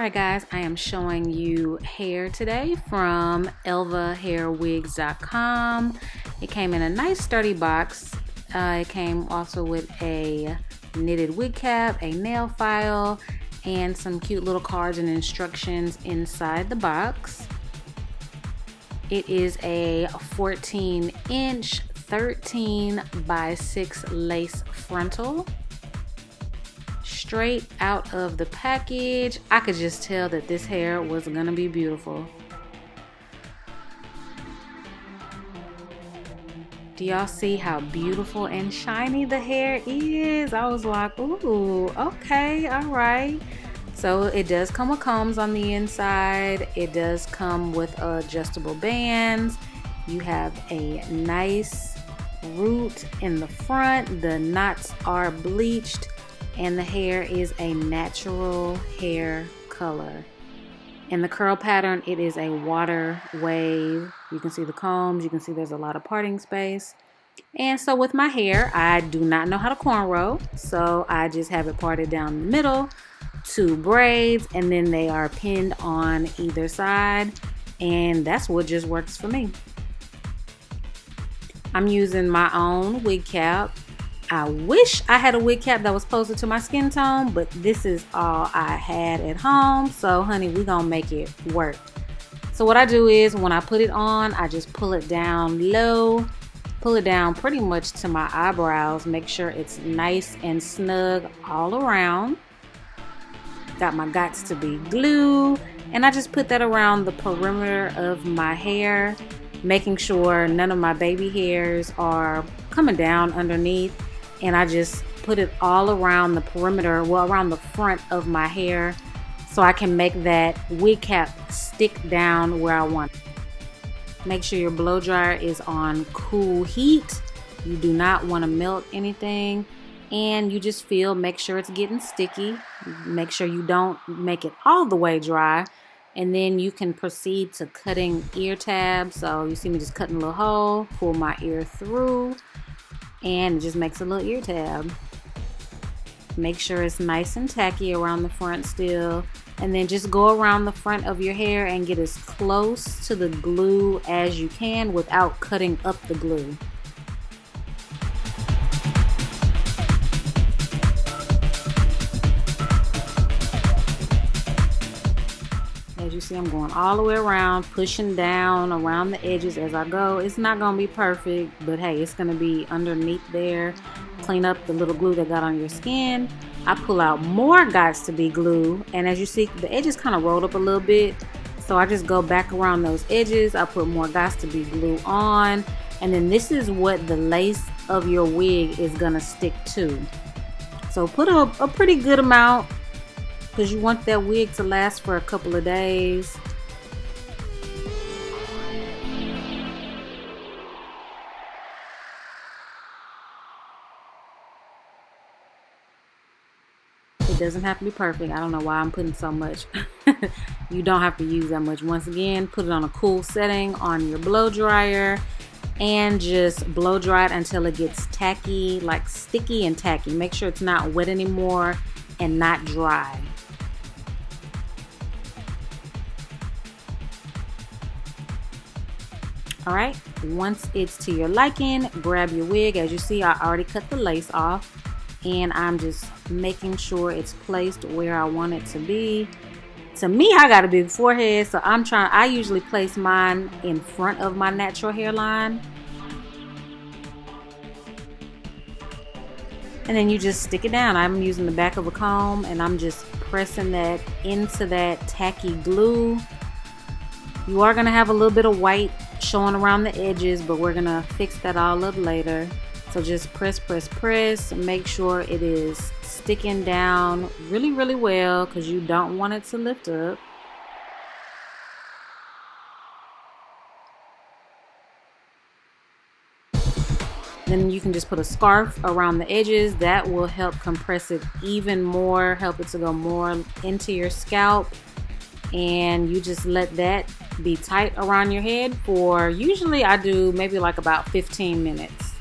Alright guys, I am showing you hair today from elvahairswigs.com. It came in a nice sturdy box. It came also with a knitted wig cap, a nail file, and some cute little cards and instructions inside the box. It is a 14-inch 13 by 6 lace frontal. Straight out of the package, I could just tell that this hair was gonna be beautiful. Do y'all see how beautiful and shiny the hair is? I was like, ooh, okay, all right. So it does come with combs on the inside. It does come with adjustable bands. You have a nice root in the front. The knots are bleached. And the hair is a natural hair color. In the curl pattern, it is a water wave. You can see the combs. You can see there's a lot of parting space. And so with my hair, I do not know how to cornrow. So I just have it parted down the middle, 2 braids, and then they are pinned on either side. And that's what just works for me. I'm using my own wig cap. I wish I had a wig cap that was closer to my skin tone, but this is all I had at home. So honey, we gonna make it work. So what I do is when I put it on, I just pull it down low, pull it down pretty much to my eyebrows, make sure it's nice and snug all around. Got my Gots to Be glue, and I just put that around the perimeter of my hair, making sure none of my baby hairs are coming down underneath. And I just put it all around the perimeter, well, around the front of my hair, so I can make that wig cap stick down where I want it. Make sure your blow dryer is on cool heat. You do not want to melt anything. And you just make sure it's getting sticky. Make sure you don't make it all the way dry. And then you can proceed to cutting ear tabs. So you see me just cutting a little hole, pull my ear through, and it just makes a little ear tab. Make sure it's nice and tacky around the front still, and then just go around the front of your hair and get as close to the glue as you can without cutting up the glue. As you see, I'm going all the way around, pushing down around the edges as I go. It's not going to be perfect, but hey, it's going to be underneath there. Clean up the little glue that got on your skin. I pull out more Gots to Be glue, and as you see, the edges kind of rolled up a little bit. So I just go back around those edges. I put more Gots to Be glue on, and then this is what the lace of your wig is going to stick to. So put a pretty good amount, because you want that wig to last for a couple of days. It doesn't have to be perfect. I don't know why I'm putting so much. You don't have to use that much. Once again, put it on a cool setting on your blow dryer and just blow dry it until it gets tacky, like sticky and tacky. Make sure it's not wet anymore and not dry. Alright, once it's to your liking, grab your wig. As you see, I already cut the lace off, and I'm just making sure it's placed where I want it to be. To me, I got a big forehead, so I usually place mine in front of my natural hairline. And then you just stick it down. I'm using the back of a comb, and I'm just pressing that into that tacky glue. You are going to have a little bit of white showing around the edges, but we're going to fix that all up later. So just press, press, press. Make sure it is sticking down really, really well, because you don't want it to lift up. Then you can just put a scarf around the edges. That will help compress it even more, help it to go more into your scalp. And you just let that be tight around your head for, usually I do maybe like about 15 minutes.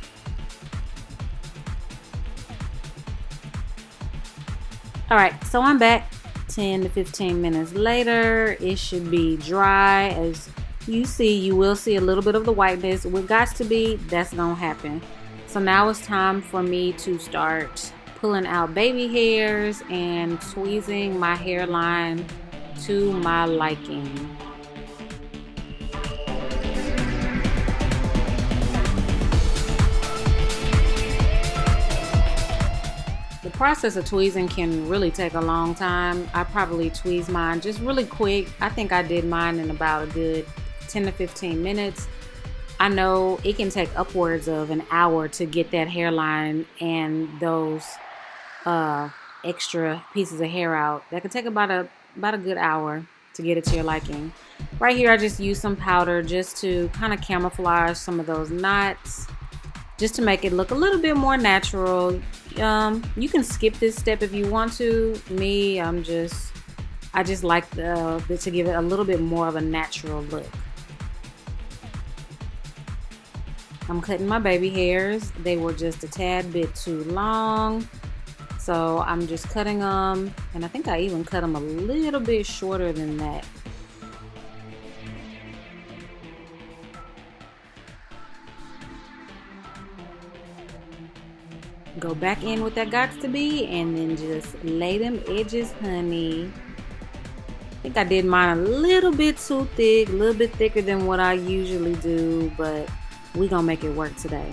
Alright, so I'm back. 10 to 15 minutes later, it should be dry. As you see, you will see a little bit of the whiteness. What got to be, that's gonna happen. So now it's time for me to start pulling out baby hairs and tweezing my hairline to my liking. The process of tweezing can really take a long time. I probably tweeze mine just really quick. I think I did mine in about a good 10 to 15 minutes. I know it can take upwards of an hour to get that hairline and those extra pieces of hair out. That could take about a good hour to get it to your liking. Right here I just use some powder just to kind of camouflage some of those knots, just to make it look a little bit more natural. You can skip this step if you want to. Me, I just like to give it a little bit more of a natural look. I'm cutting my baby hairs. They were just a tad bit too long, so I'm just cutting them, and I think I even cut them a little bit shorter than that. Go back in with that gots to be, and then just lay them edges, honey. I think I did mine a little bit too thick, a little bit thicker than what I usually do, but we gonna make it work today.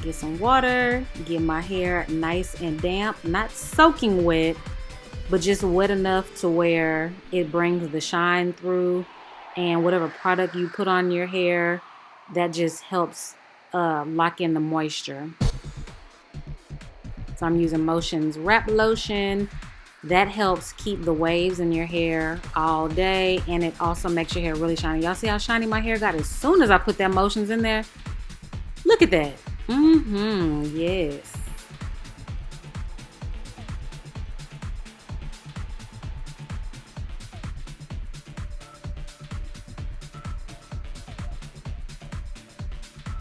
Get some water, get my hair nice and damp, not soaking wet, but just wet enough to where it brings the shine through, and whatever product you put on your hair, that just helps lock in the moisture. So I'm using Motion's wrap lotion. That helps keep the waves in your hair all day, and it also makes your hair really shiny. Y'all see how shiny my hair got as soon as I put that Motion's in there? Look at that. Yes.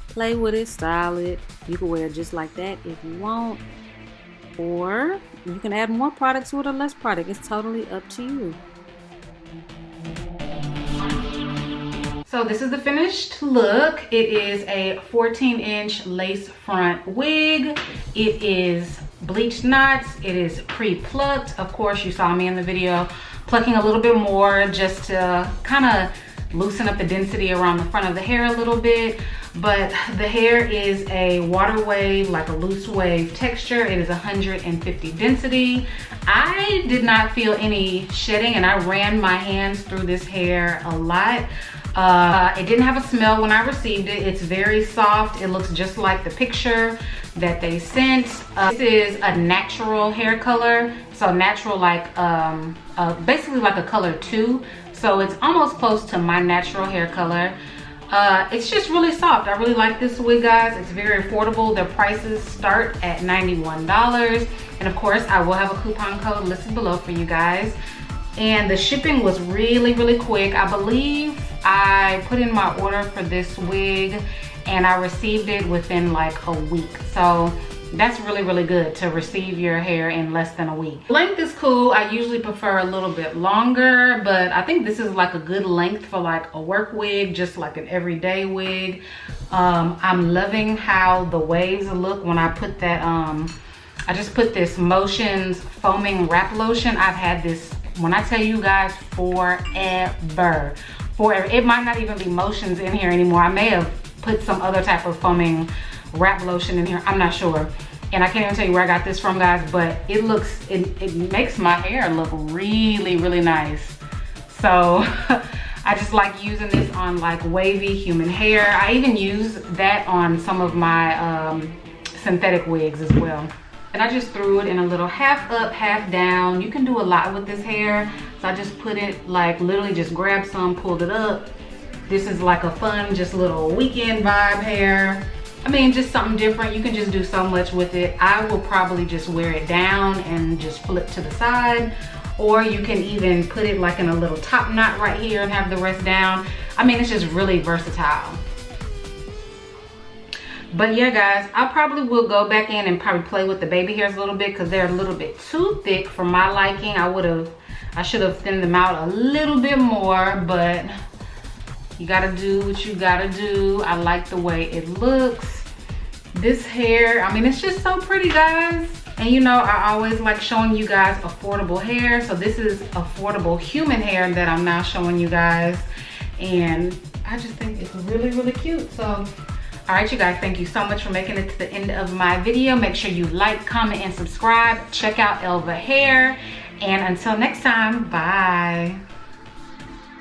Play with it, style it. You can wear it just like that if you want, or you can add more product to it or less product. It's totally up to you. So this is the finished look. It is a 14-inch lace front wig. It is bleached knots. It is pre-plucked. Of course, you saw me in the video plucking a little bit more just to kind of loosen up the density around the front of the hair a little bit. But the hair is a water wave, like a loose wave texture. It is 150 density. I did not feel any shedding, and I ran my hands through this hair a lot. It didn't have a smell when I received it. It's very soft. It looks just like the picture that they sent. This is a natural hair color. So natural, like basically like a color 2. So it's almost close to my natural hair color. It's just really soft. I really like this wig, guys. It's very affordable. Their prices start at $91. And of course, I will have a coupon code listed below for you guys. And the shipping was really, really quick. I believe I put in my order for this wig and I received it within like a week. So that's really, really good to receive your hair in less than a week. Length is cool. I usually prefer a little bit longer, but I think this is like a good length for like a work wig, just like an everyday wig. I'm loving how the waves look when I put that, I just put this Motion's foaming wrap lotion. I've had this, when I tell you guys, forever. It might not even be Motion's in here anymore. I may have put some other type of foaming wrap lotion in here, I'm not sure, and I can't even tell you where I got this from, guys, but it looks, it makes my hair look really, really nice. So I just like using this on like wavy human hair. I even use that on some of my synthetic wigs as well. And I just threw it in a little half up, half down. You can do a lot with this hair, so I just put it like literally just grabbed some, pulled it up. This is like a fun, just little weekend vibe hair. I mean, just something different. You can just do so much with it. I will probably just wear it down and just flip to the side, or you can even put it like in a little top knot right here and have the rest down. I mean, it's just really versatile. But yeah, guys, I probably will go back in and probably play with the baby hairs a little bit because they're a little bit too thick for my liking. I should have thinned them out a little bit more, but you gotta do what you gotta do. I like the way it looks. This hair, I mean, it's just so pretty, guys. And you know, I always like showing you guys affordable hair. So this is affordable human hair that I'm now showing you guys. And I just think it's really, really cute. So, all right, you guys, thank you so much for making it to the end of my video. Make sure you like, comment, and subscribe. Check out Elva hair. And until next time, bye.